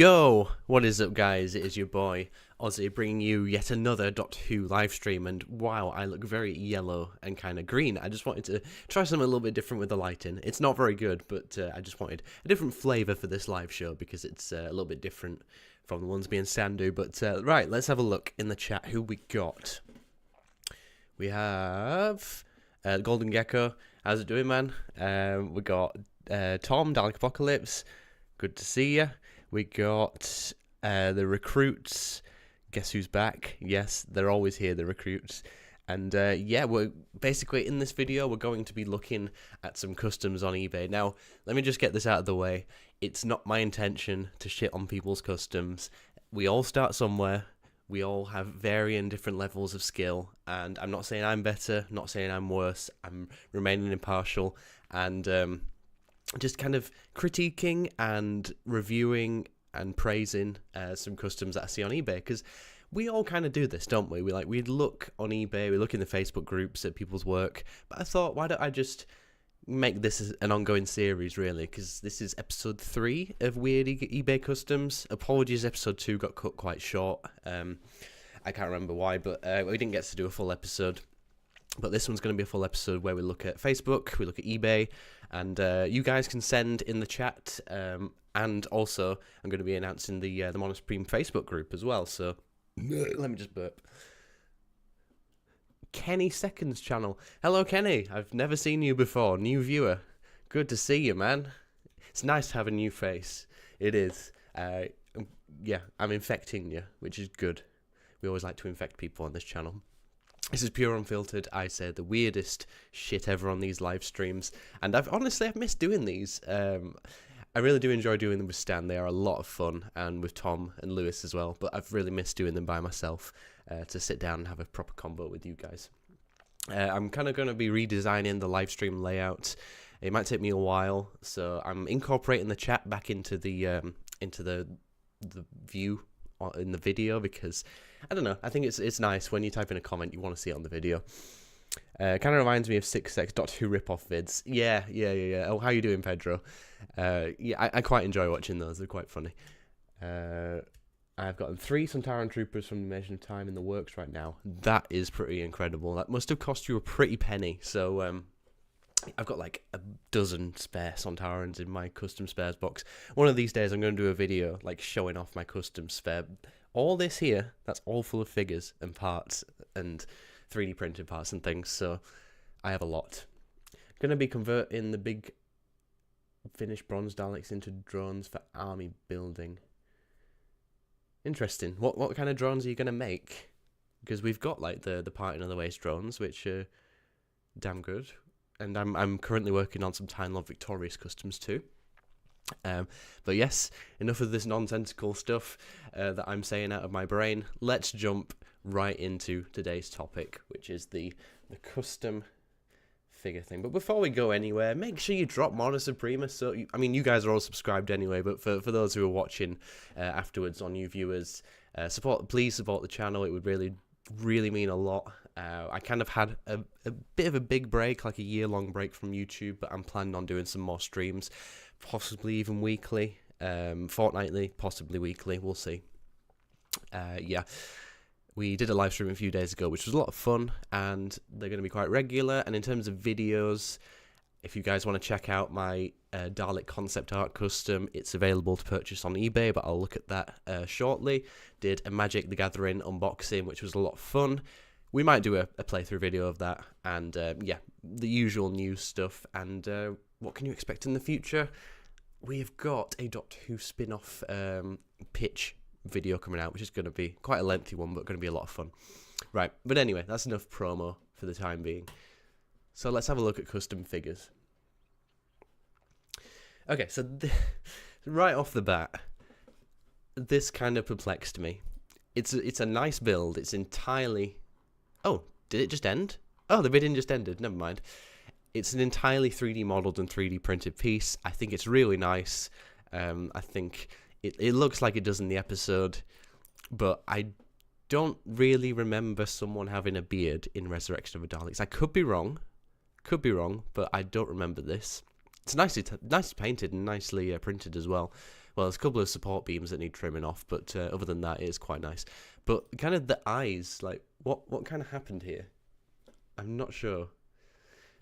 Yo, what is up guys, it is your boy Ozzy bringing you yet another Doctor Who live stream, and wow, I look very yellow and kind of green. I just wanted to try something a little bit different with the lighting. It's not very good, but I just wanted a different flavour for this live show because it's a little bit different from the ones being Sandu. But right, let's have a look in the chat who we got. We have Golden Gecko, how's it doing, man? We got Tom, Dalek Apocalypse, good to see you. We got the recruits. Guess who's back? Yes, they're always here, the recruits. And yeah, we're basically in this video, we're going to be looking at some customs on eBay. Now, let me just get this out of the way. It's not my intention to shit on people's customs. We all start somewhere. We all have varying different levels of skill. And I'm not saying I'm better, not saying I'm worse. I'm remaining impartial. And just kind of critiquing and reviewing and praising some customs that I see on eBay, because we all kind of do this, don't we? We look on eBay, we look in the Facebook groups at people's work, but I thought, why don't I just make this an ongoing series, really? Because this is episode 3 of Weird eBay Customs. Apologies, episode 2 got cut quite short. I can't remember why, but we didn't get to do a full episode. But this one's going to be a full episode where we look at Facebook, we look at eBay, and you guys can send in the chat. And also, I'm going to be announcing the MonoSupreme Facebook group as well. So let me just burp. Kenny Seconds channel. Hello, Kenny. I've never seen you before. New viewer. Good to see you, man. It's nice to have a new face. It is. Yeah, I'm infecting you, which is good. We always like to infect people on this channel. This is pure unfiltered. I say the weirdest shit ever on these live streams, and I've missed doing these. I really do enjoy doing them with Stan. They are a lot of fun, and with Tom and Lewis as well. But I've really missed doing them by myself to sit down and have a proper combo with you guys. I'm kind of going to be redesigning the live stream layout. It might take me a while, so I'm incorporating the chat back into the view in the video, because I don't know, I think it's nice when you type in a comment you want to see it on the video. Kind of reminds me of 6X Doctor Who rip-off vids. Yeah. Oh, how you doing, Pedro? Yeah, I quite enjoy watching those. They're quite funny. I've gotten 3 Sontaran Troopers from the Invasion of Time in the works right now. That is pretty incredible. That must have cost you a pretty penny. So I've got like a dozen spare Sontarans in my custom spares box. One of these days I'm going to do a video like showing off my custom spare. All this here, that's all full of figures and parts and 3D printed parts and things. So I have a lot. I'm going to be converting the big finished bronze Daleks into drones for army building. Interesting. What kind of drones are you going to make? Because we've got like the Parting of the Waste drones, which are damn good. And I'm currently working on some Time Lord Victorious customs too. But yes, enough of this nonsensical stuff that I'm saying out of my brain. Let's jump right into today's topic, which is the custom figure thing. But before we go anywhere, make sure you drop MonoSupreme. So I mean, you guys are all subscribed anyway, but for those who are watching afterwards, on new viewers, please support the channel. It would really mean a lot. I kind of had a bit of a big break, like a year-long break from YouTube, but I'm planning on doing some more streams, possibly even weekly, fortnightly, possibly weekly, we'll see. Yeah, we did a live stream a few days ago, which was a lot of fun, and they're going to be quite regular. And in terms of videos, if you guys want to check out my Dalek concept art custom, it's available to purchase on eBay, but I'll look at that shortly. Did a Magic the Gathering unboxing, which was a lot of fun. We might do a playthrough video of that, and yeah, the usual news stuff. And what can you expect in the future? We've got a Doctor Who spin-off pitch video coming out, which is going to be quite a lengthy one, but going to be a lot of fun. Right, but anyway, that's enough promo for the time being. So let's have a look at custom figures. Okay, so right off the bat, this kind of perplexed me. It's a nice build. It's entirely... Oh, did it just end? Oh, the video just ended. Never mind. It's an entirely 3D modeled and 3D printed piece. I think it's really nice. I think it looks like it does in the episode, but I don't really remember someone having a beard in Resurrection of the Daleks. I could be wrong, but I don't remember this. It's nicely painted and nicely printed as well. Well, there's a couple of support beams that need trimming off, but other than that, it is quite nice. But kind of the eyes, like, what kind of happened here? I'm not sure.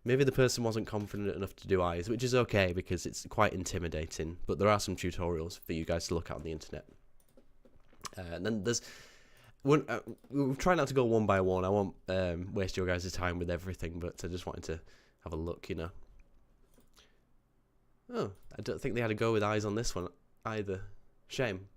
Maybe the person wasn't confident enough to do eyes, which is okay because it's quite intimidating. But there are some tutorials for you guys to look at on the internet. And then there's one. We'll try not to go one by one. I won't waste your guys' time with everything, but I just wanted to have a look, you know. Oh, I don't think they had a go with eyes on this one either. Shame.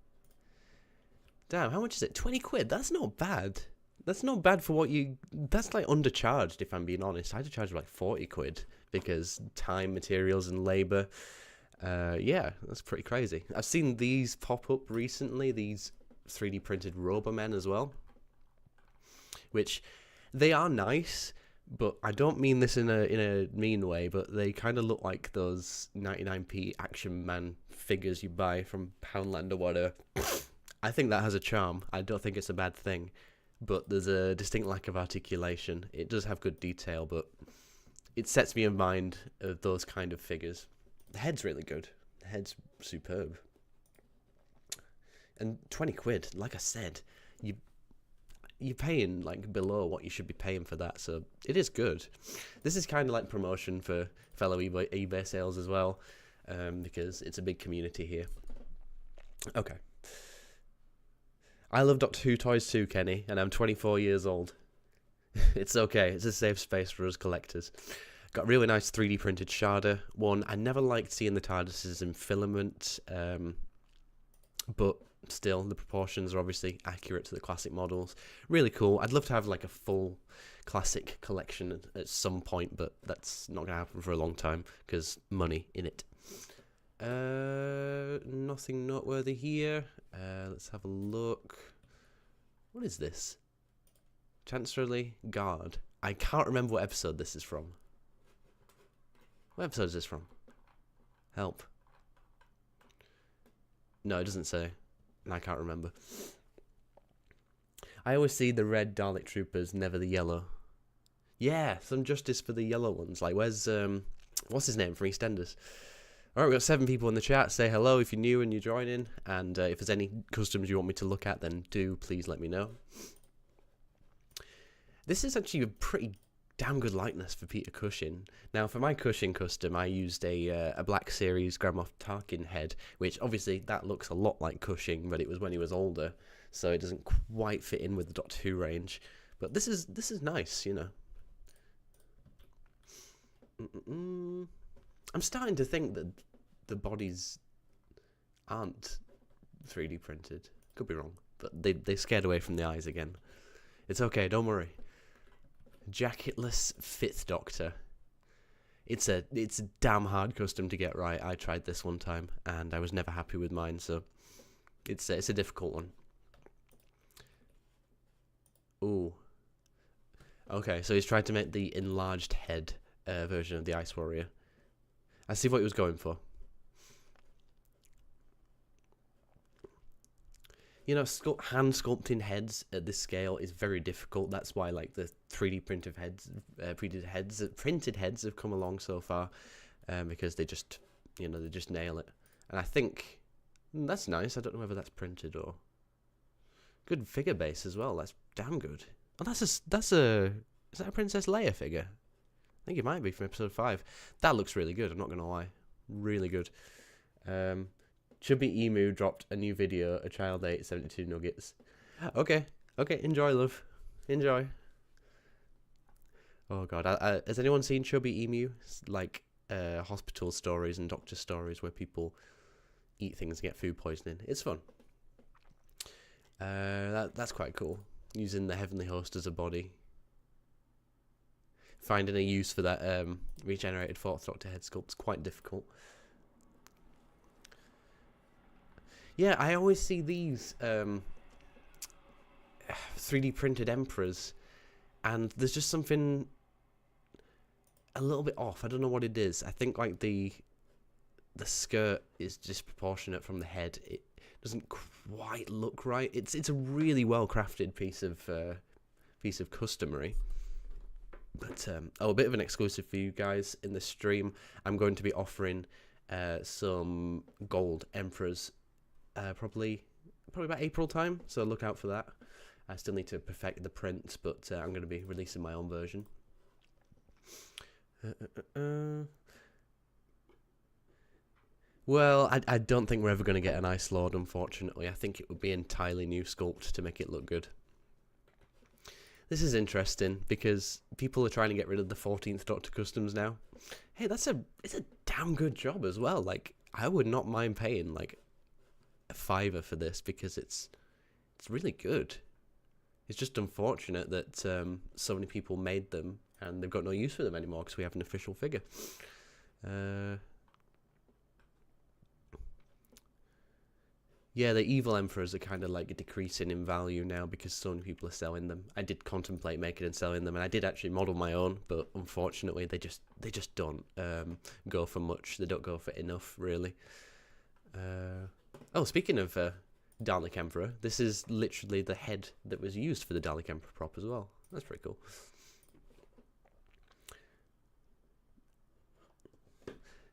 Damn, how much is it? 20 quid? That's not bad. That's not bad for what you... That's like undercharged, if I'm being honest. I had to charge like 40 quid because time, materials, and labour. Yeah, that's pretty crazy. I've seen these pop up recently, these 3D printed Robomen as well. Which, they are nice, but I don't mean this in a mean way, but they kind of look like those 99p Action Man figures you buy from Poundland or whatever. I think that has a charm. I don't think it's a bad thing. But there's a distinct lack of articulation. It does have good detail, but it sets me in mind of those kind of figures. The head's really good. The head's superb. And 20 quid, like I said, you're paying like below what you should be paying for that, so it is good. This is kind of like promotion for fellow eBay sales as well, because it's a big community here. Okay. I love Doctor Who toys too, Kenny, and I'm 24 years old. It's okay, it's a safe space for us collectors. Got a really nice 3D printed Sharda one. I never liked seeing the TARDISes in filament, but still, the proportions are obviously accurate to the classic models. Really cool. I'd love to have like a full classic collection at some point, but that's not going to happen for a long time, because money in it. Nothing noteworthy here. Let's have a look. What is this? Chancellery Guard. I can't remember what episode this is from. What episode is this from? Help. No, it doesn't say. And I can't remember. I always see the red Dalek troopers, never the yellow. Yeah, some justice for the yellow ones. Like, where's, what's his name from EastEnders? Alright, we've got 7 people in the chat. Say hello if you're new and you're joining. And if there's any customs you want me to look at, then do please let me know. This is actually a pretty damn good likeness for Peter Cushing. Now, for my Cushing custom, I used a Black Series Grand Moff Tarkin head, which obviously that looks a lot like Cushing, but it was when he was older, so it doesn't quite fit in with the Doctor Who range. But this is nice, you know. I'm starting to think that the bodies aren't 3D printed. Could be wrong, but they scared away from the eyes again. It's okay, don't worry. Jacketless 5th Doctor. It's a damn hard custom to get right. I tried this one time and I was never happy with mine, so it's a difficult one. Ooh. Okay, so he's tried to make the enlarged head version of the Ice Warrior. I see what he was going for. You know, hand sculpting heads at this scale is very difficult. That's why, like, the 3D printed heads have come along so far, because they just, you know, they just nail it. And I think that's nice. I don't know whether that's printed or good figure base as well. That's damn good. Oh, is that a Princess Leia figure? I think it might be from episode 5. That looks really good, I'm not going to lie. Really good. Chubby Emu dropped a new video, a child ate 72 nuggets. Okay, enjoy, love. Enjoy. Oh, God. Has anyone seen Chubby Emu? It's like hospital stories and doctor stories where people eat things and get food poisoning. It's fun. That's quite cool. Using the Heavenly Host as a body. Finding a use for that regenerated 4th Doctor head sculpt's quite difficult. Yeah, I always see these 3D printed Emperors, and there's just something a little bit off. I don't know what it is. I think like the skirt is disproportionate from the head. It doesn't quite look right. It's a really well crafted piece of customery. But a bit of an exclusive for you guys in the stream. I'm going to be offering some gold Emperors probably about April time, so look out for that. I still need to perfect the print, but I'm going to be releasing my own version. Well, I don't think we're ever going to get an Ice Lord, unfortunately. I think it would be entirely new sculpt to make it look good. This is interesting, because people are trying to get rid of the 14th Doctor customs now. Hey, it's a damn good job as well. Like, I would not mind paying, like, a $5 for this, because it's really good. It's just unfortunate that so many people made them, and they've got no use for them anymore, because we have an official figure. Yeah, the evil emperors are kind of like decreasing in value now because so many people are selling them. I did contemplate making and selling them, and I did actually model my own, but unfortunately they just don't go for much. They don't go for enough, really. Oh, speaking of Dalek Emperor, this is literally the head that was used for the Dalek Emperor prop as well. That's pretty cool.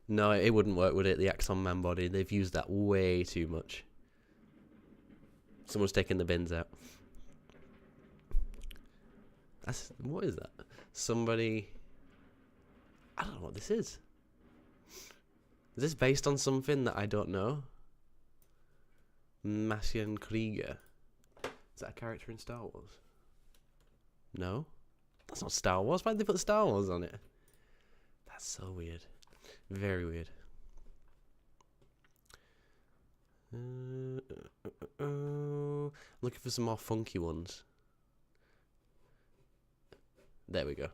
No, it wouldn't work, would it? The Axon Man body, they've used that way too much. Someone's taking the bins out. What is that? Somebody... I don't know what this is. Is this based on something that I don't know? Massian Krieger. Is that a character in Star Wars? No? That's not Star Wars. Why did they put Star Wars on it? That's so weird. Very weird. Looking for some more funky ones. There we go.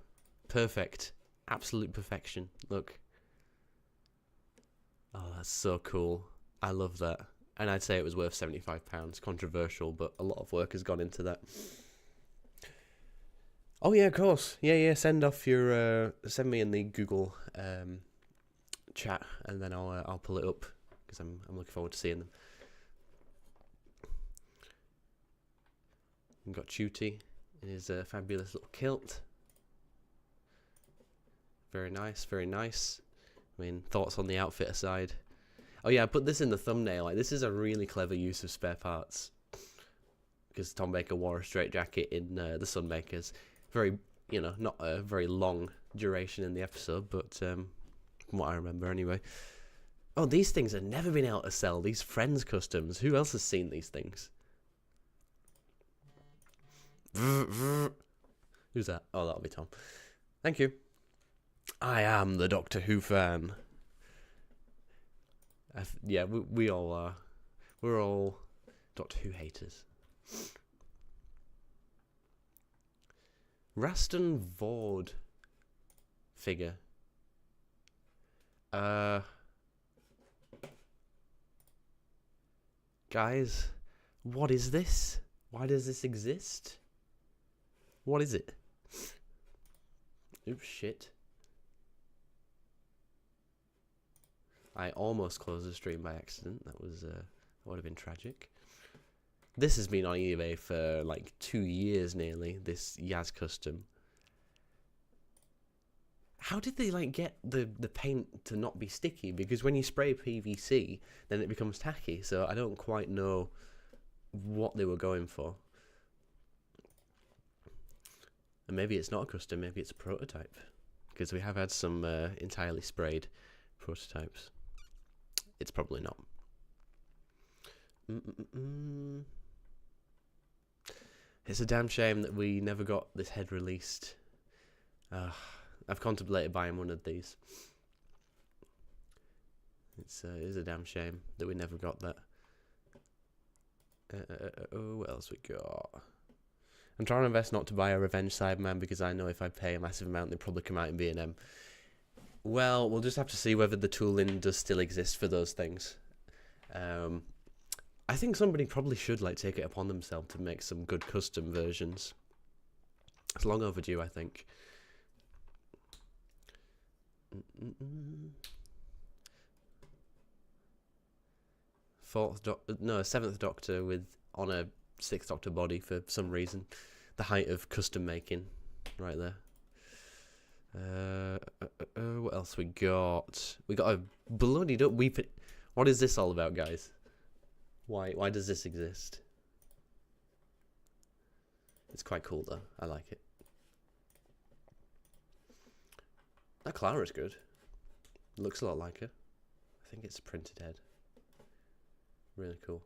Perfect. Absolute perfection. Look. Oh, that's so cool. I love that. And I'd say it was worth £75. Controversial, but a lot of work has gone into that. Oh yeah, of course. Yeah. Send off your send me in the Google chat, and then I'll pull it up, because I'm looking forward to seeing them. We've got Chuty in his fabulous little kilt. Very nice, very nice. I mean, thoughts on the outfit aside. Oh yeah, I put this in the thumbnail. Like, this is a really clever use of spare parts, because Tom Baker wore a straight jacket in the Sunmakers. Very, not a very long duration in the episode, but from what I remember anyway. Oh, these things have never been able to sell. These Friends customs. Who else has seen these things? Who's that? Oh, that'll be Tom. Thank you. I am the Doctor Who fan. Yeah, we all are. We're all Doctor Who haters. Raston Vord figure. Guys, what is this? Why does this exist? What is it? Oops, shit. I almost closed the stream by accident. That would have been tragic. This has been on eBay for like 2 years nearly, this Yaz custom. How did they get the paint to not be sticky? Because when you spray PVC, then it becomes tacky. So I don't quite know what they were going for. And maybe it's not a custom, maybe it's a prototype. Because we have had some entirely sprayed prototypes. It's probably not. It's a damn shame that we never got this head released. I've contemplated buying one of these. It is a damn shame that we never got that. What else we got? I'm trying to invest not to buy a Revenge Cyberman, because I know if I pay a massive amount, they'll probably come out in B&M. Well, we'll just have to see whether the tooling does still exist for those things. I think somebody probably should take it upon themselves to make some good custom versions. It's long overdue, I think. Seventh Doctor on a Sixth Doctor body for some reason. The height of custom making, right there. What else we got? We got a bloody... What is this all about, guys? Why does this exist? It's quite cool though. I like it. That Clara's good. Looks a lot like her. I think it's a printed head. Really cool.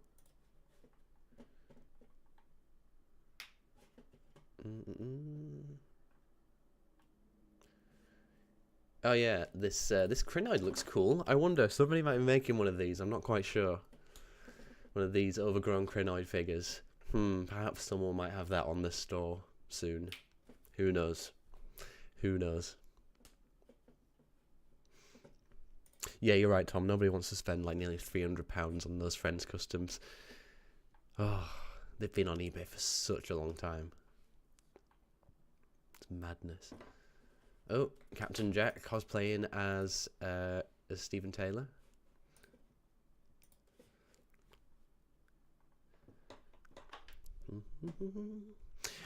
Oh yeah, this crinoid looks cool. I wonder, somebody might be making one of these. I'm not quite sure. One of these overgrown crinoid figures. Perhaps someone might have that on the store soon. Who knows? Who knows? Yeah, you're right, Tom. Nobody wants to spend like nearly £300 on those Friends customs. Oh, they've been on eBay for such a long time. It's madness. Oh, Captain Jack cosplaying as Stephen Taylor.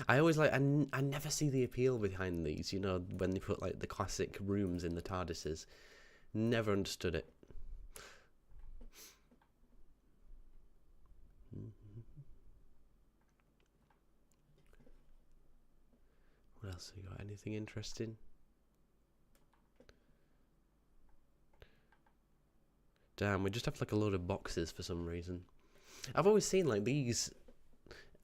I always like, I never see the appeal behind these, you know, when they put like the classic rooms in the TARDISes. Never understood it. What else have we got? Anything interesting? Damn, we just have like a load of boxes for some reason. I've always seen like these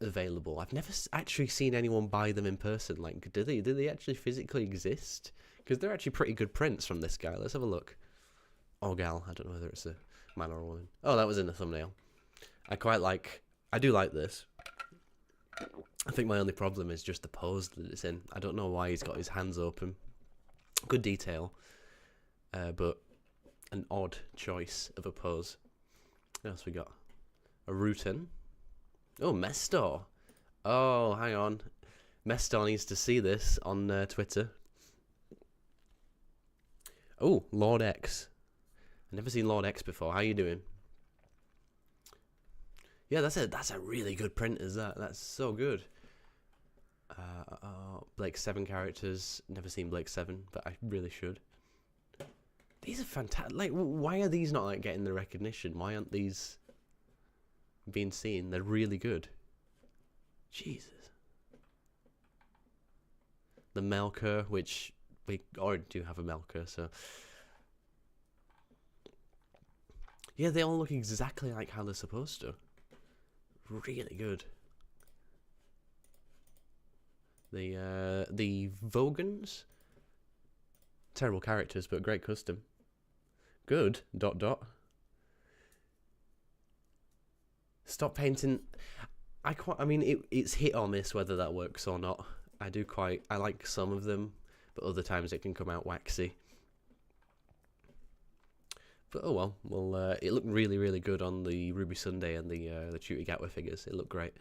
available. I've never actually seen anyone buy them in person. Like, do they actually physically exist? Because they're actually pretty good prints from this guy. Let's have a look. Or gal. I don't know whether it's a man or a woman. Oh, that was in the thumbnail. I do like this. I think my only problem is just the pose that it's in. I don't know why he's got his hands open. Good detail. But an odd choice of a pose. What else we got? A Rutan. Oh, Mestor. Oh, hang on. Mestor needs to see this on Twitter. Oh, Lord X. I've never seen Lord X before. How you doing? Yeah, that's a really good print, is that? That's so good. Blake 7 characters. Never seen Blake 7, but I really should. These are fantastic. Like, why are these not like getting the recognition? Why aren't these being seen? They're really good. Jesus. The Melker, which we already do have a Melker, so yeah, they all look exactly like how they're supposed to. Really good. The Vogans, terrible characters, but great custom. Good. ... Stop painting. I mean, it's hit or miss whether that works or not. I like some of them, but other times it can come out waxy. But oh well, it looked really, really good on the Ruby Sunday and the Tutti Gatwa figures. It looked great.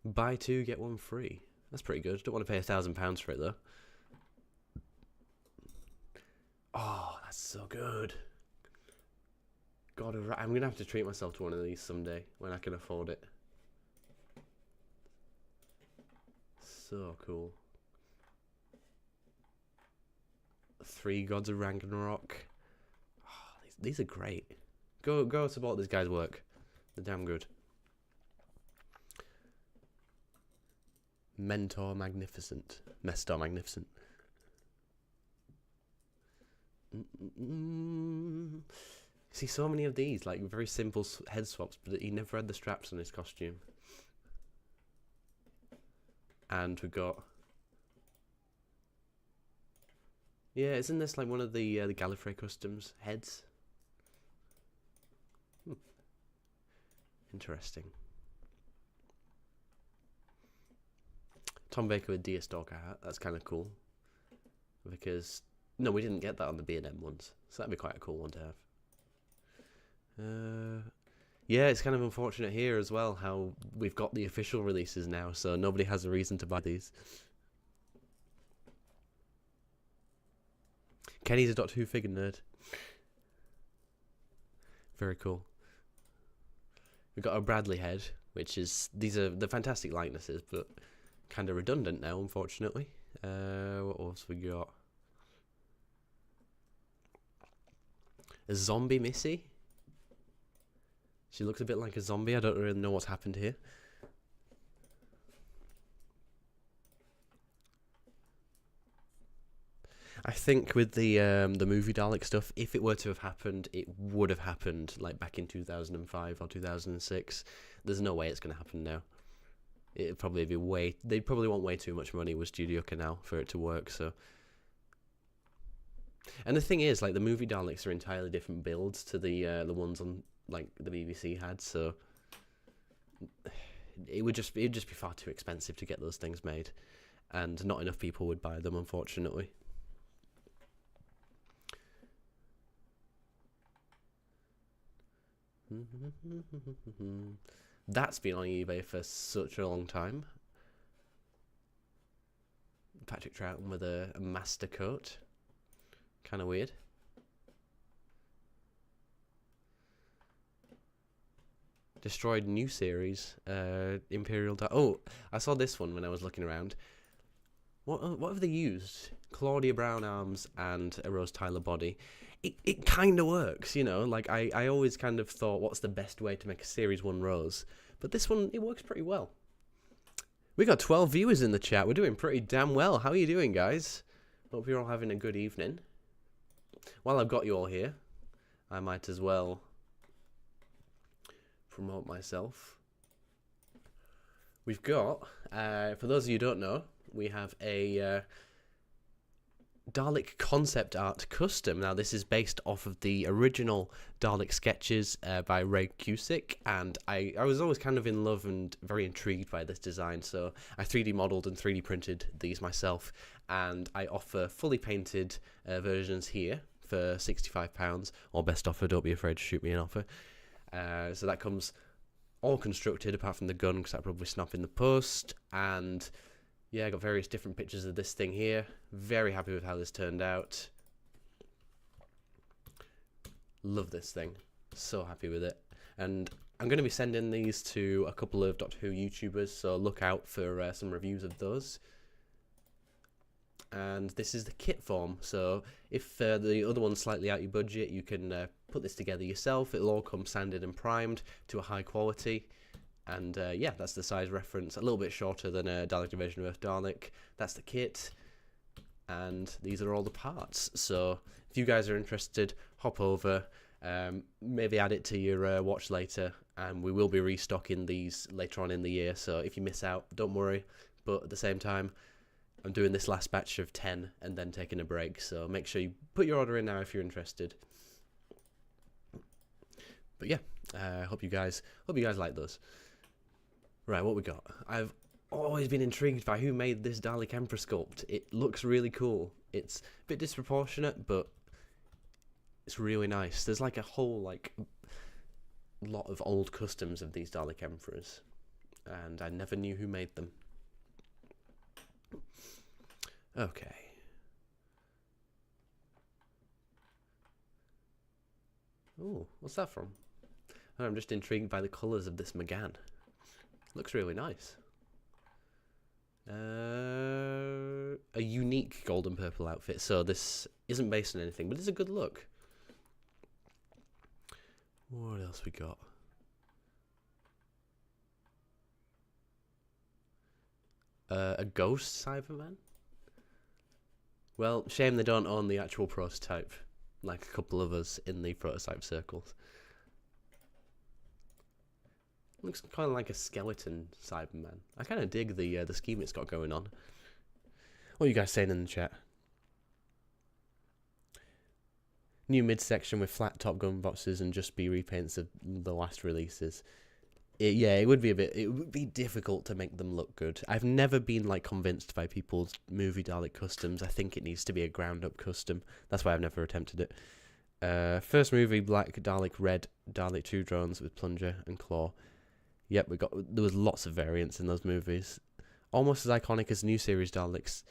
Buy 2, get 1 free. That's pretty good. Don't want to pay £1,000 for it though. Oh, that's so good. God, I'm gonna have to treat myself to one of these someday when I can afford it. So cool. 3 Gods of Ragnarok. Oh, these are great. Go support this guy's work. They're damn good. Mestor Magnificent. See, so many of these, like very simple head swaps, but he never had the straps on his costume. And we've got, yeah, isn't this like one of the Gallifrey customs heads? Interesting. Tom Baker with Deerstalker hat. That's kind of cool. Because no, we didn't get that on the B&M ones, so that'd be quite a cool one to have. Yeah, it's kind of unfortunate here as well how we've got the official releases now, so nobody has a reason to buy these. Kenny's a Doctor Who figure nerd. Very cool. We've got a Bradley head, which is, these are the fantastic likenesses, but kind of redundant now, unfortunately. What else we got? A zombie Missy. She looks a bit like a zombie. I don't really know what's happened here. I think with the movie Dalek stuff, if it were to have happened, it would have happened like back in 2005 or 2006. There's no way it's going to happen now. It'd probably be they'd probably want way too much money with Studio Canal for it to work. So, and the thing is, like, the movie Daleks are entirely different builds to the ones on like the BBC had. So it'd just be far too expensive to get those things made, and not enough people would buy them, unfortunately. That's been on eBay for such a long time. Patrick Troughton with a master coat. Kind of weird. Destroyed new series. Imperial. Oh, I saw this one when I was looking around. What have they used? Claudia Brown arms and a Rose Tyler body. It kind of works, you know. Like, I always kind of thought, what's the best way to make a Series 1 Rose? But this one, it works pretty well. We got 12 viewers in the chat. We're doing pretty damn well. How are you doing, guys? Hope you're all having a good evening. While I've got you all here, I might as well promote myself. We've got, for those of you who don't know, we have a Dalek concept art custom. Now, this is based off of the original Dalek sketches by Ray Cusick, and I was always kind of in love and very intrigued by this design, so I 3D modelled and 3D printed these myself, and I offer fully painted versions here for £65, or best offer, don't be afraid to shoot me an offer. So that comes all constructed apart from the gun, because I'd probably snap in the post, and yeah, I got various different pictures of this thing here. Very happy with how this turned out. Love this thing. So happy with it. And I'm going to be sending these to a couple of Doctor Who YouTubers, so look out for some reviews of those. And this is the kit form, so if the other one's slightly out your budget, you can put this together yourself. It'll all come sanded and primed to a high quality. And yeah, that's the size reference. A little bit shorter than a Dalek Invasion of Earth Dalek. That's the kit. And these are all the parts. So if you guys are interested, hop over. Maybe add it to your watch later. And we will be restocking these later on in the year. So if you miss out, don't worry. But at the same time, I'm doing this last batch of 10 and then taking a break. So make sure you put your order in now if you're interested. But yeah, hope you guys like those. Right, what we got? I've always been intrigued by who made this Dalek Emperor sculpt. It looks really cool. It's a bit disproportionate, but it's really nice. There's like a whole lot of old customs of these Dalek Emperors, and I never knew who made them. Okay. Oh, what's that from? Oh, I'm just intrigued by the colours of this McGann. Looks really nice. A unique golden purple outfit. So this isn't based on anything, but it's a good look. What else we got? A ghost Cyberman? Well, shame they don't own the actual prototype, like a couple of us in the prototype circles. Looks kind of like a skeleton Cyberman. I kind of dig the scheme it's got going on. What are you guys saying in the chat? New midsection with flat top gun boxes and just be repaints of the last releases. Yeah, it would be difficult to make them look good. I've never been like convinced by people's movie Dalek customs. I think it needs to be a ground up custom. That's why I've never attempted it. First movie, black Dalek, red Dalek 2 drones with plunger and claw. Yep, there was lots of variants in those movies. Almost as iconic as new series Daleks.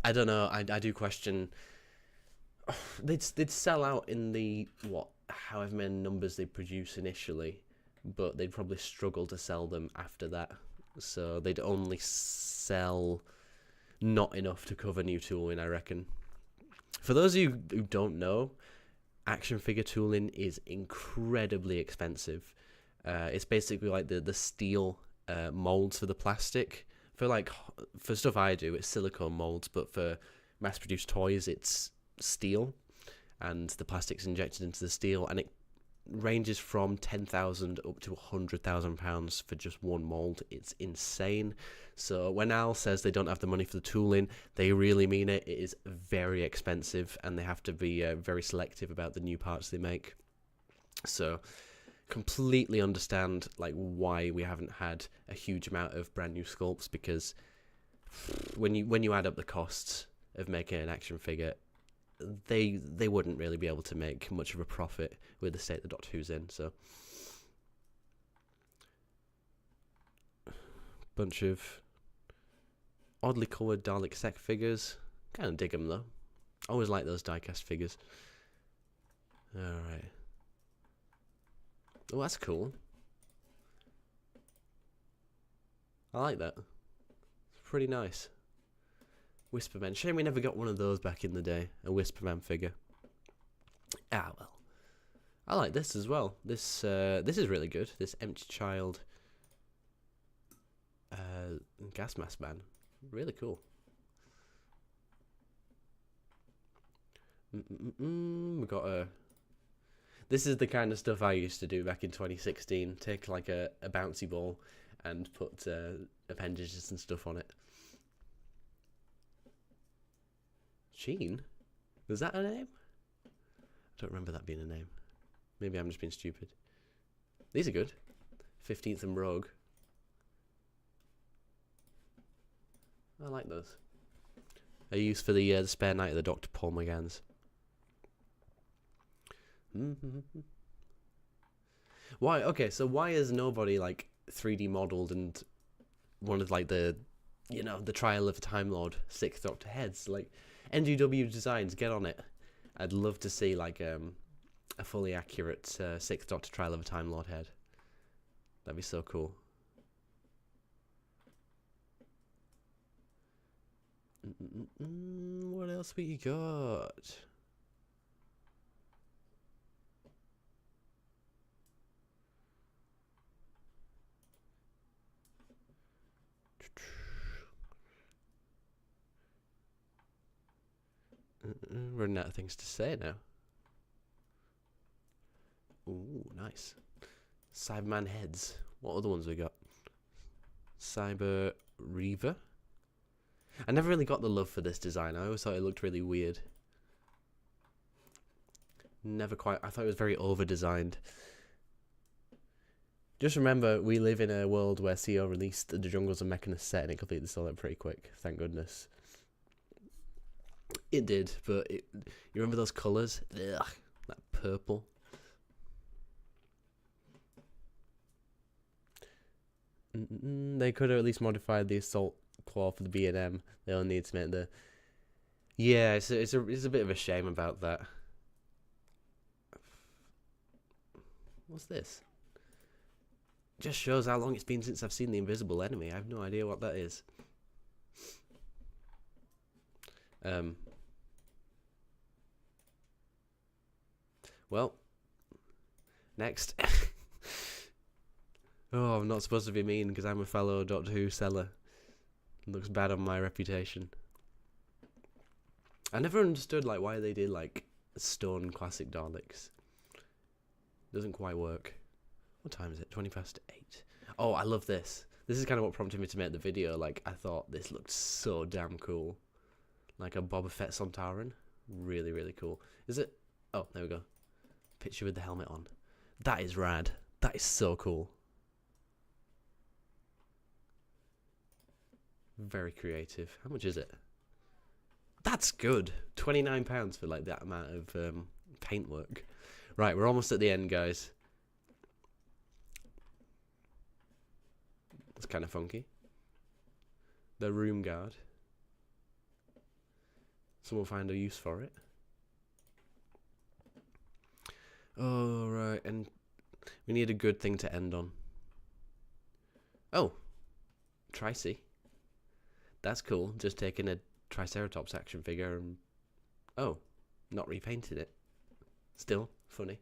I don't know. I do question. They'd sell out in the however many numbers they produce initially, but they'd probably struggle to sell them after that. So they'd only sell not enough to cover new tooling, I reckon. For those of you who don't know, action figure tooling is incredibly expensive. It's basically like the steel molds for the plastic. For stuff I do, it's silicone molds, but for mass-produced toys, it's steel, and the plastic's injected into the steel, and it ranges from 10,000 up to £100,000 for just one mold. It's insane. So when Al says they don't have the money for the tooling, they really mean it. It is very expensive, and they have to be very selective about the new parts they make. So completely understand like why we haven't had a huge amount of brand new sculpts, because when you add up the costs of making an action figure, they wouldn't really be able to make much of a profit with the state that Doctor Who's in. So bunch of oddly coloured Dalek Sec figures. Kind of dig them though. Always like those diecast figures. Alright. Oh, that's cool. I like that. It's pretty nice. Whisperman. Shame we never got one of those back in the day. A Whisperman figure. Ah, well. I like this as well. This is really good. This Empty Child gas mask man. Really cool. We got a... This is the kind of stuff I used to do back in 2016. Take like a bouncy ball and put appendages and stuff on it. Sheen? Was that a name? I don't remember that being a name. Maybe I'm just being stupid. These are good. 15th and Rogue. I like those. They're used for the spare night of the Dr. Paul McGann's. Why? Okay, so why is nobody like 3D modeled and one of like the Trial of a Time Lord 6th Doctor heads? Like NGW Designs, get on it. I'd love to see like a fully accurate 6th Doctor Trial of a Time Lord head. That'd be so cool. What else we got? Running out of things to say now. Ooh, nice. Cyberman heads. What other ones we got? Cyber Reaver. I never really got the love for this design. I always thought it looked really weird. Never quite. I thought it was very over-designed. Just remember, we live in a world where CO released the Jungles of Mechanus set and it completely sold out pretty quick. Thank goodness. It did, but you remember those colours? Ugh, that purple. They could have at least modified the assault claw for the B&M. They only need to make the... Yeah, it's a bit of a shame about that. What's this? Just shows how long it's been since I've seen the Invisible Enemy. I have no idea what that is. Well, next. Oh, I'm not supposed to be mean because I'm a fellow Doctor Who seller. It looks bad on my reputation. I never understood like why they did like stone classic Daleks. Doesn't quite work. What time is it? 20 past 8. Oh, I love this. This is kind of what prompted me to make the video. Like, I thought this looked so damn cool. Like a Boba Fett Sontaran. Really, really cool. Is it? Oh, there we go. Picture with the helmet on. That is rad. That is so cool. Very creative. How much is it? That's good. £29 for like that amount of paintwork. Right, we're almost at the end, guys. It's kind of funky. The room guard. Someone find a use for it. Oh, right, and we need a good thing to end on. Oh, Tricey. That's cool. Just taking a Triceratops action figure and... Oh, not repainted it. Still funny.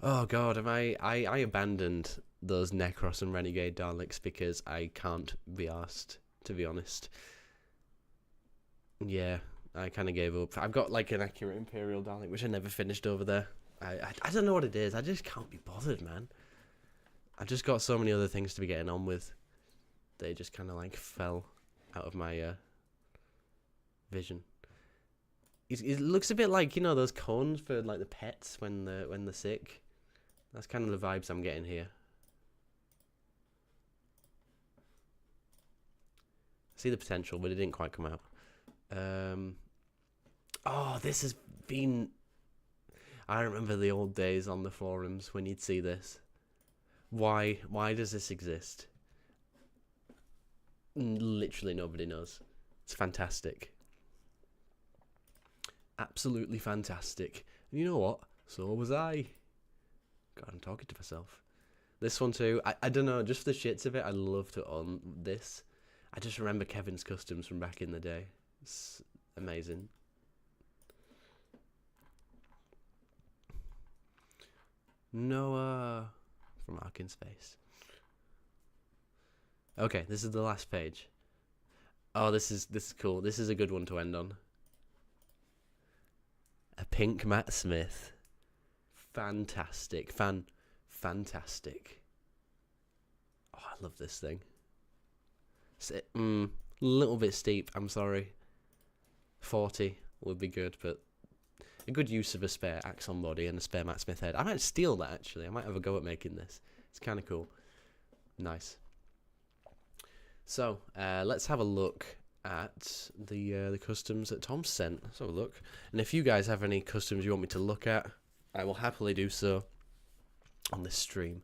Oh god, I abandoned those Necros and Renegade Daleks because I can't be asked, to be honest. Yeah, I kind of gave up. I've got like an accurate Imperial Dalek, which I never finished over there. I don't know what it is. I just can't be bothered, man. I've just got so many other things to be getting on with. They just kind of like fell out of my vision. It looks a bit like, you know, those cones for like the pets when they're sick. That's kind of the vibes I'm getting here. I see the potential, but it didn't quite come out. Oh, this has been... I remember the old days on the forums when you'd see this. Why does this exist? Literally nobody knows. It's fantastic. Absolutely fantastic. And you know what? So was I. God, I'm talking to myself. This one too. I don't know, just for the shits of it, I love to own this. I just remember Kevin's customs from back in the day. It's amazing. Noah from Ark in Space. Okay, this is the last page. Oh, this is cool. This is a good one to end on. A pink Matt Smith. Fantastic. Fantastic. Oh, I love this thing. Little bit steep, I'm sorry. 40 would be good, but a good use of a spare Axon body and a spare Matt Smith head. I might steal that, actually. I might have a go at making this. It's kind of cool. Nice. So, let's have a look at the customs that Tom sent. Let's have a look. And if you guys have any customs you want me to look at, I will happily do so on this stream.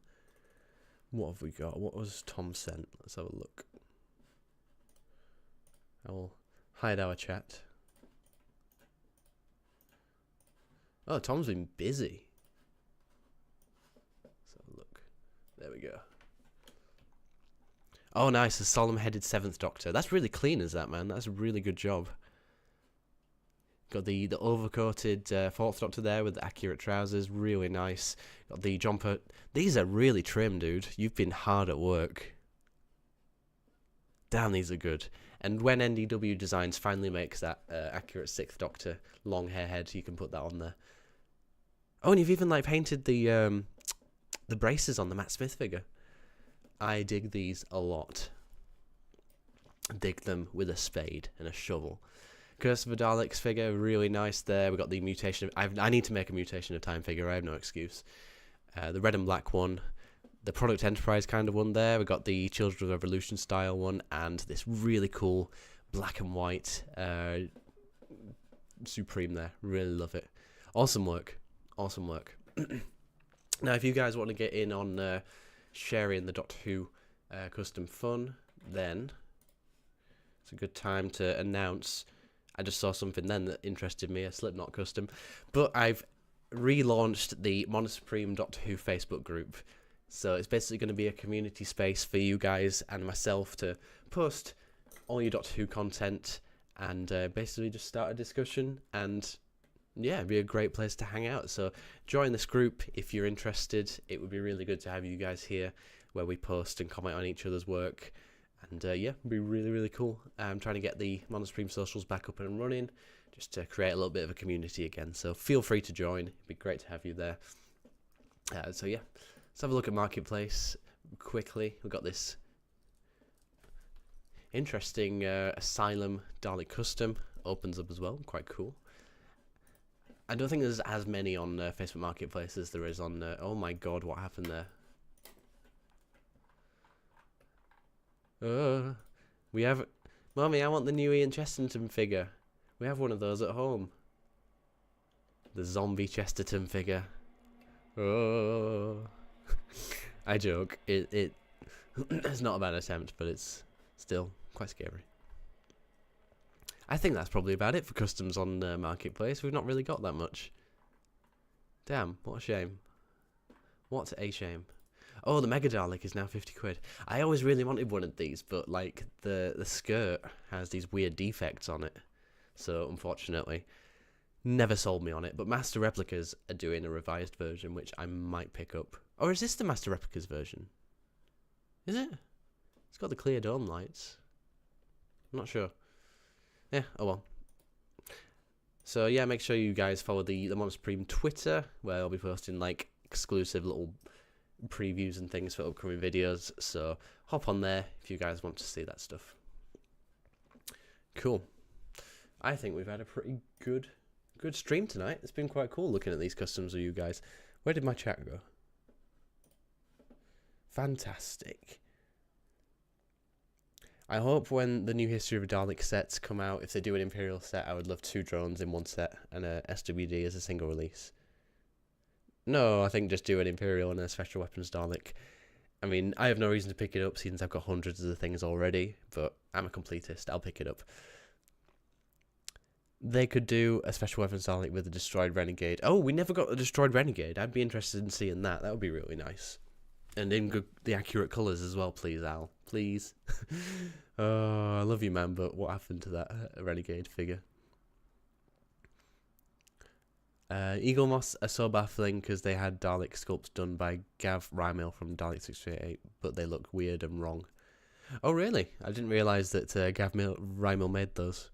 What have we got? What was Tom sent? Let's have a look. I will hide our chat. Oh, Tom's been busy. Let's have a look. There we go. Oh, nice. A solemn-headed 7th Doctor. That's really clean, is that, man? That's a really good job. Got the overcoated 4th Doctor there with the accurate trousers. Really nice. Got the jumper. These are really trim, dude. You've been hard at work. Damn, these are good. And when NDW Designs finally makes that accurate 6th Doctor long hair head, you can put that on there. Oh, and you've even like painted the braces on the Matt Smith figure. I dig these a lot. Dig them with a spade and a shovel. Curse of a Daleks figure, really nice there. We got the mutation. I need to make a mutation of time figure. I have no excuse. The red and black one, the Product Enterprise kind of one there. We got the Children of the Revolution style one, and this really cool black and white Supreme there. Really love it. Awesome work. Awesome work. Now, if you guys want to get in on sharing the Doctor Who custom fun, then it's a good time to announce. I just saw something then that interested me, a Slipknot custom, but I've relaunched the MonoSupreme Doctor Who Facebook group. So it's basically going to be a community space for you guys and myself to post all your Doctor Who content and basically just start a discussion, and yeah, it'd be a great place to hang out. So join this group if you're interested. It would be really good to have you guys here where we post and comment on each other's work. And yeah, it'd be really, really cool. I'm trying to get the MonoSupreme socials back up and running just to create a little bit of a community again. So feel free to join. It'd be great to have you there. So yeah, let's have a look at Marketplace quickly. We've got this interesting Asylum Dalek custom. Opens up as well. Quite cool. I don't think there's as many on Facebook Marketplace as there is on... oh my god, what happened there? We have... Mommy, I want the new Ian Chesterton figure. We have one of those at home. The zombie Chesterton figure. Oh. I joke. It's not a bad attempt, but it's still quite scary. I think that's probably about it for customs on Marketplace. We've not really got that much. Damn, what a shame. What a shame. Oh, the Mega Dalek is now 50 quid. I always really wanted one of these, but like the skirt has these weird defects on it. so unfortunately, never sold me on it. But Master Replicas are doing a revised version, which I might pick up. Or is this the Master Replicas version? Is it? It's got the clear dome lights. I'm not sure. Yeah, oh well. So yeah, make sure you guys follow the MonoSupreme Twitter, where I'll be posting like exclusive little previews and things for upcoming videos. So hop on there if you guys want to see that stuff. Cool. I think we've had a pretty good stream tonight. It's been quite cool looking at these customs with you guys. Where did my chat go? Fantastic. I hope when the new History of Dalek sets come out, if they do an Imperial set, I would love 2 drones in one set and a SWD as a single release. No, I think just do an Imperial and a Special Weapons Dalek. I mean, I have no reason to pick it up since I've got hundreds of the things already, but I'm a completist. I'll pick it up. They could do a Special Weapons Dalek with a Destroyed Renegade. Oh, we never got a Destroyed Renegade. I'd be interested in seeing that. That would be really nice. And in the accurate colours as well, please, Al. Please. Oh, I love you, man, but what happened to that Renegade figure? Eagle Moss are so baffling because they had Dalek sculpts done by Gav Rymel from Dalek 638, but they look weird and wrong. Oh, really? I didn't realise that Gav Rymel made those.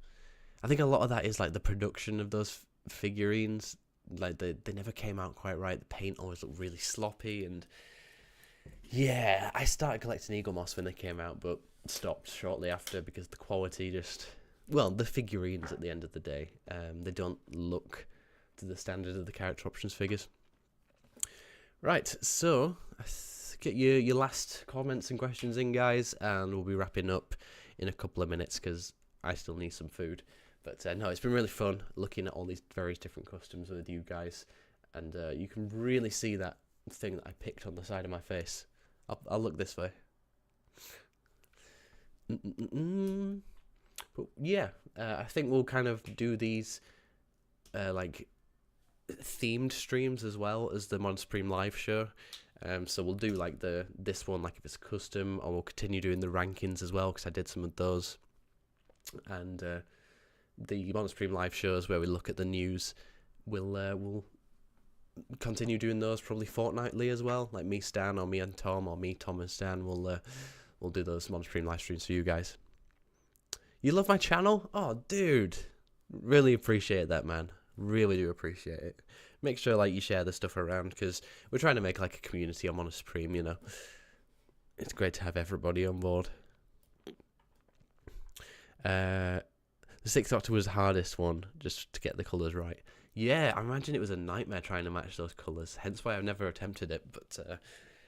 I think a lot of that is like the production of those figurines. Like they never came out quite right. The paint always looked really sloppy, and yeah, I started collecting Eagle Moss when they came out, but stopped shortly after because the quality just, well, the figurines at the end of the day, they don't look to the standard of the character options figures. Right, so get your last comments and questions in, guys, and we'll be wrapping up in a couple of minutes because I still need some food. But no, it's been really fun looking at all these various different customs with you guys, and you can really see that thing that I picked on the side of my face. I'll look this way. But yeah, I think we'll kind of do these like themed streams as well as the MonoSupreme live show. So we'll do like this one, like if it's custom, or we'll continue doing the rankings as well because I did some of those, and the MonoSupreme live shows where we look at the news. We'll continue doing those probably fortnightly as well, like me, Stan, or me and Tom, or me, Tom and Stan. We'll do those MonoSupreme live streams for you guys. You love my channel? Oh, dude, really appreciate that, man. Really do appreciate it. Make sure like you share the stuff around because we're trying to make like a community on MonoSupreme. You know, it's great to have everybody on board. The 6th Doctor was the hardest one just to get the colours right. Yeah, I imagine it was a nightmare trying to match those colours, hence why I've never attempted it, but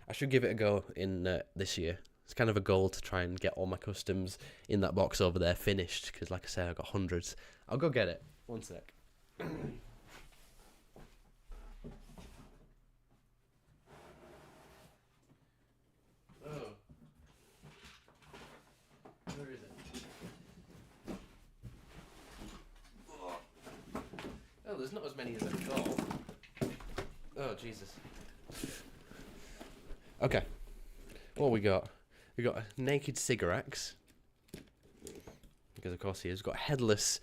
I should give it a go in this year. It's kind of a goal to try and get all my customs in that box over there finished, because like I say, I've got hundreds. I'll go get it. One sec. Oh. Where is it? Oh, there's not as many as I thought. Oh, Jesus. Okay. What we got? We got a naked Cigarex. Because of course he has got a headless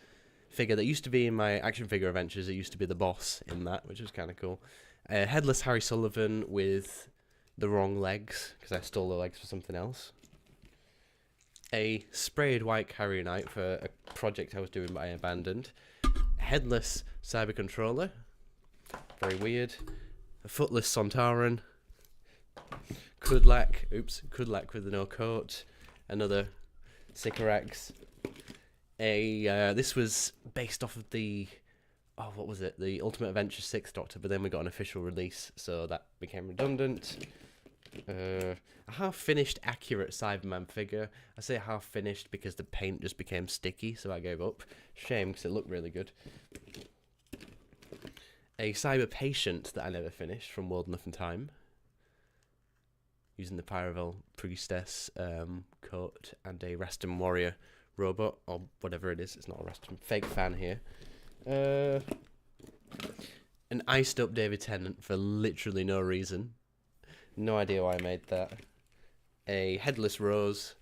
figure that used to be in my action figure adventures. It used to be the boss in that, which was kind of cool. Headless Harry Sullivan with the wrong legs, because I stole the legs for something else. A sprayed white Carrier Knight for a project I was doing but I abandoned. Headless Cyber Controller. Very weird. A footless Sontaran. Kudlak. Oops. Kudlak with the no coat. Another Sycorax. This was based off of the... Oh, what was it? The Ultimate Adventure 6th Doctor, but then we got an official release, so that became redundant. A half-finished accurate Cyberman figure. I say half-finished because the paint just became sticky, so I gave up. Shame, because it looked really good. A Cyber Patient that I never finished from World Enough and Time. Using the Pyrovel Priestess coat and a Rastan Warrior robot, or whatever it is. It's not a Rastan. Fake fan here. An iced up David Tennant for literally no reason. No idea why I made that. A Headless Rose.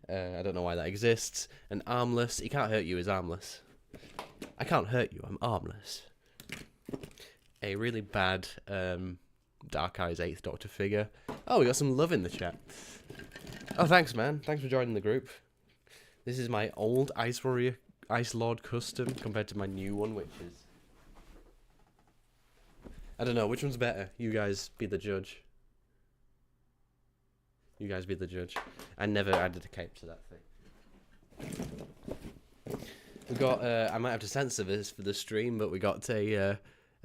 I don't know why that exists. And armless. He can't hurt you, he's armless. I can't hurt you, I'm armless. A really bad Dark Eyes 8th Doctor figure. Oh, we got some love in the chat. Oh, thanks, man. Thanks for joining the group. This is my old Ice Warrior, Ice Lord custom compared to my new one, which is... I don't know, which one's better? You guys be the judge. You guys be the judge. I never added a cape to that thing. We got, I might have to censor this for the stream, but we got a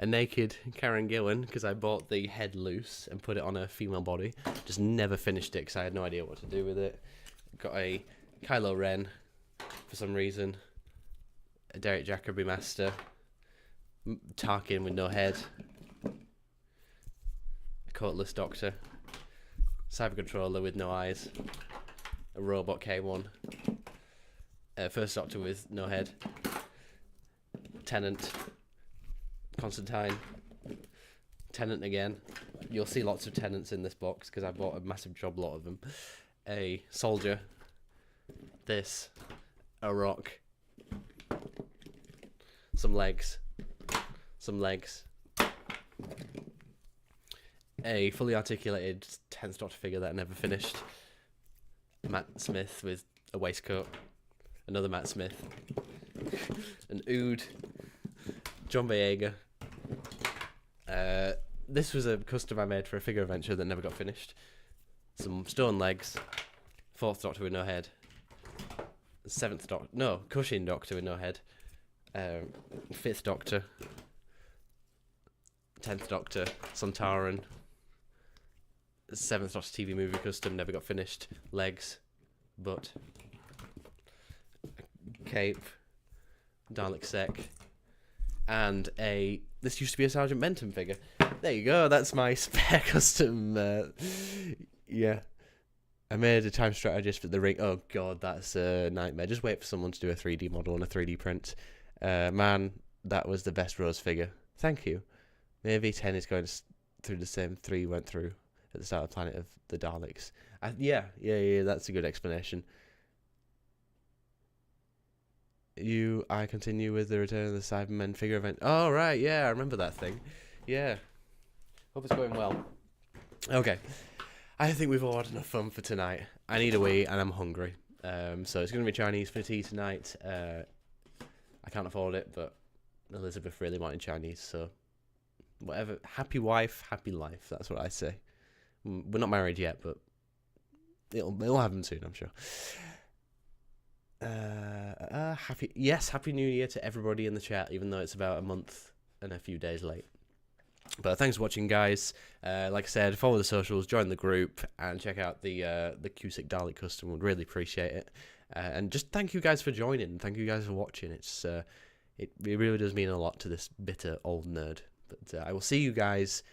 naked Karen Gillan, because I bought the head loose and put it on a female body. Just never finished it, because I had no idea what to do with it. Got a Kylo Ren, for some reason. A Derek Jacobi Master. Tarkin with no head. A coatless Doctor. Cyber Controller with no eyes. A Robot K1. First Doctor with no head. Tennant. Constantine. Tennant again. You'll see lots of Tennants in this box because I bought a massive job lot of them. A Soldier. This. A Rock. Some legs. Some legs. A fully articulated 10th Doctor figure that I never finished. Matt Smith with a waistcoat. Another Matt Smith. An Ood. John Boyega. This was a custom I made for a figure adventure that never got finished. Some stone legs. 4th Doctor with no head. 7th Doctor. No, Cushing Doctor with no head. 5th Doctor. 10th Doctor. Sontaran. 7th Doctor TV movie custom never got finished. Legs. Butt. Cape. Dalek Sec. And a... This used to be a Sergeant Benton figure. There you go. That's my spare custom. Yeah. I made a time strategist for the ring. Oh, God, that's a nightmare. Just wait for someone to do a 3D model and a 3D print. Man, that was the best Rose figure. Thank you. Maybe 10 is going through the same 3 went through at the start of Planet of the Daleks. Yeah, that's a good explanation. I continue with the Return of the Cybermen figure event. Oh, right, yeah, I remember that thing. Yeah. Hope it's going well. Okay. I think we've all had enough fun for tonight. I need a wee and I'm hungry. So it's going to be Chinese for tea tonight. I can't afford it, but Elizabeth really wanted Chinese, so whatever. Happy wife, happy life. That's what I say. We're not married yet, but it'll happen soon, I'm sure. Happy New Year to everybody in the chat, even though it's about a month and a few days late. But thanks for watching, guys. Like I said, follow the socials, join the group, and check out the Cusick Dalek custom. Would really appreciate it. And just thank you guys for joining. Thank you guys for watching. It really does mean a lot to this bitter old nerd. But I will see you guys.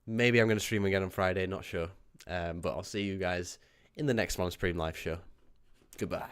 Maybe I'm going to stream again on Friday, not sure. But I'll see you guys in the next MonoSupreme live show. Goodbye.